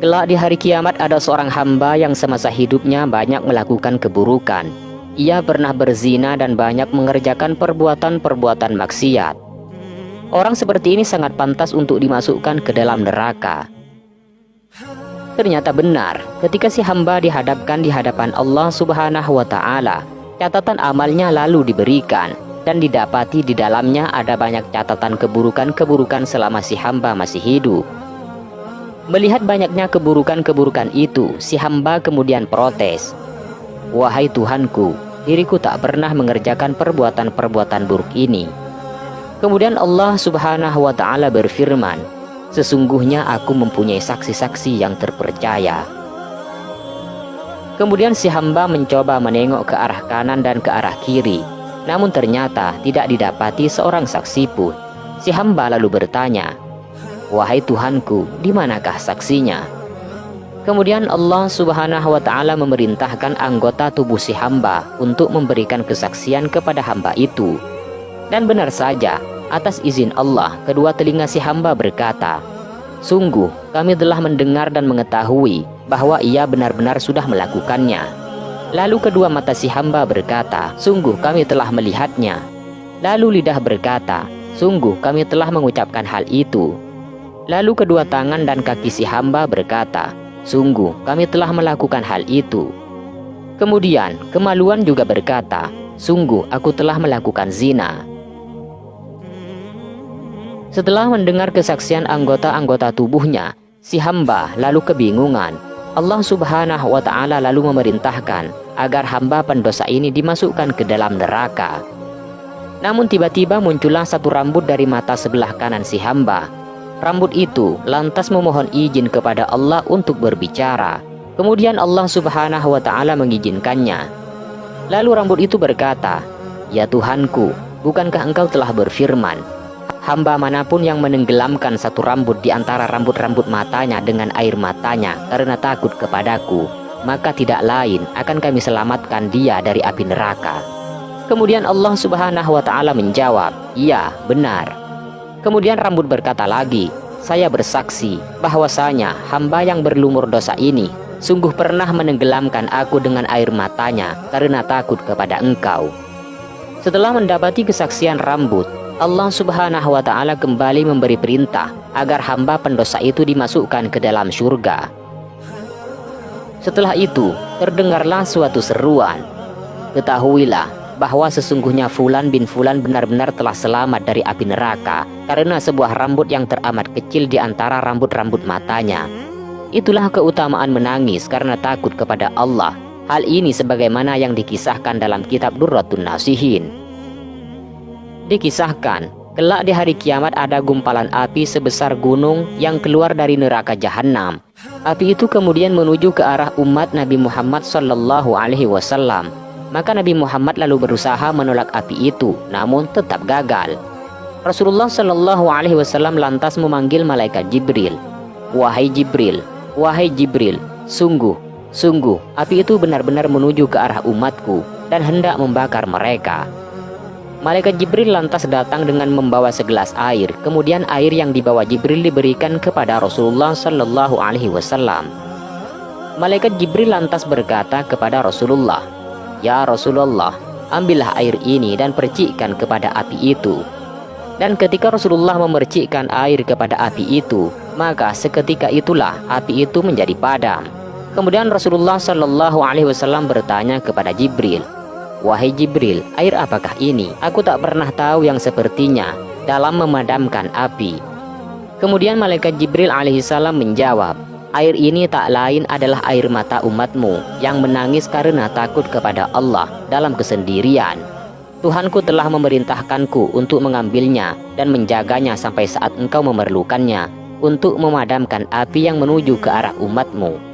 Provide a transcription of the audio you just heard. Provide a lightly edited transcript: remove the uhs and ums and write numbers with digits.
Kelak di hari kiamat ada seorang hamba yang semasa hidupnya banyak melakukan keburukan. Ia pernah berzina dan banyak mengerjakan perbuatan-perbuatan maksiat. Orang seperti ini sangat pantas untuk dimasukkan ke dalam neraka. Ternyata benar, ketika si hamba dihadapkan di hadapan Allah Subhanahu wa Ta'ala, catatan amalnya lalu diberikan, dan didapati di dalamnya ada banyak catatan keburukan-keburukan selama si hamba masih hidup. Melihat banyaknya keburukan-keburukan itu, si hamba kemudian protes, "Wahai Tuhanku, diriku tak pernah mengerjakan perbuatan-perbuatan buruk ini." Kemudian Allah Subhanahu wa Ta'ala berfirman, "Sesungguhnya aku mempunyai saksi-saksi yang terpercaya." Kemudian si hamba mencoba menengok ke arah kanan dan ke arah kiri, namun ternyata tidak didapati seorang saksi pun. Si hamba lalu bertanya, "Wahai Tuhanku, di manakah saksinya?" Kemudian Allah Subhanahu wa Ta'ala memerintahkan anggota tubuh si hamba untuk memberikan kesaksian kepada hamba itu. Dan benar saja, atas izin Allah, kedua telinga si hamba berkata, "Sungguh kami telah mendengar dan mengetahui bahwa ia benar-benar sudah melakukannya." Lalu kedua mata si hamba berkata, "Sungguh kami telah melihatnya." Lalu lidah berkata, "Sungguh kami telah mengucapkan hal itu." Lalu kedua tangan dan kaki si hamba berkata, "Sungguh kami telah melakukan hal itu." Kemudian kemaluan juga berkata, "Sungguh aku telah melakukan zina." Setelah mendengar kesaksian anggota-anggota tubuhnya, si hamba lalu kebingungan. Allah Subhanahu wa Ta'ala lalu memerintahkan agar hamba pendosa ini dimasukkan ke dalam neraka. Namun tiba-tiba muncullah satu rambut dari mata sebelah kanan si hamba. Rambut itu lantas memohon izin kepada Allah untuk berbicara. Kemudian Allah Subhanahu wa Ta'ala mengizinkannya. Lalu rambut itu berkata, "Ya Tuhanku, bukankah engkau telah berfirman, hamba manapun yang menenggelamkan satu rambut di antara rambut-rambut matanya dengan air matanya karena takut kepadaku, maka tidak lain akan kami selamatkan dia dari api neraka." Kemudian Allah Subhanahu wa Ta'ala menjawab, "Iya, benar." Kemudian rambut berkata lagi, "Saya bersaksi bahwasanya hamba yang berlumur dosa ini sungguh pernah menenggelamkan aku dengan air matanya karena takut kepada engkau." Setelah mendapati kesaksian rambut, Allah Subhanahu wa Ta'ala kembali memberi perintah agar hamba pendosa itu dimasukkan ke dalam surga. Setelah itu terdengarlah suatu seruan, "Ketahuilah bahwa sesungguhnya Fulan bin Fulan benar-benar telah selamat dari api neraka karena sebuah rambut yang teramat kecil di antara rambut-rambut matanya." Itulah keutamaan menangis karena takut kepada Allah. Hal ini sebagaimana yang dikisahkan dalam kitab Durratun Nasihin. Dikisahkan, kelak di hari kiamat ada gumpalan api sebesar gunung yang keluar dari neraka jahanam. Api itu kemudian menuju ke arah umat Nabi Muhammad Sallallahu Alaihi Wasallam. Maka Nabi Muhammad lalu berusaha menolak api itu, namun tetap gagal. Rasulullah Sallallahu Alaihi Wasallam lantas memanggil malaikat Jibril. "Wahai Jibril, wahai Jibril, sungguh api itu benar-benar menuju ke arah umatku dan hendak membakar mereka." Malaikat Jibril lantas datang dengan membawa segelas air. Kemudian air yang dibawa Jibril diberikan kepada Rasulullah Sallallahu Alaihi Wasallam. Malaikat Jibril lantas berkata kepada Rasulullah, "Ya Rasulullah, ambillah air ini dan percikkan kepada api itu." Dan ketika Rasulullah memercikkan air kepada api itu, maka seketika itulah api itu menjadi padam. Kemudian Rasulullah Sallallahu Alaihi Wasallam bertanya kepada Jibril, "Wahai Jibril, air apakah ini? Aku tak pernah tahu yang sepertinya dalam memadamkan api." Kemudian malaikat Jibril alaihissalam menjawab, "Air ini tak lain adalah air mata umatmu yang menangis karena takut kepada Allah dalam kesendirian. Tuhanku telah memerintahkanku untuk mengambilnya dan menjaganya sampai saat engkau memerlukannya untuk memadamkan api yang menuju ke arah umatmu."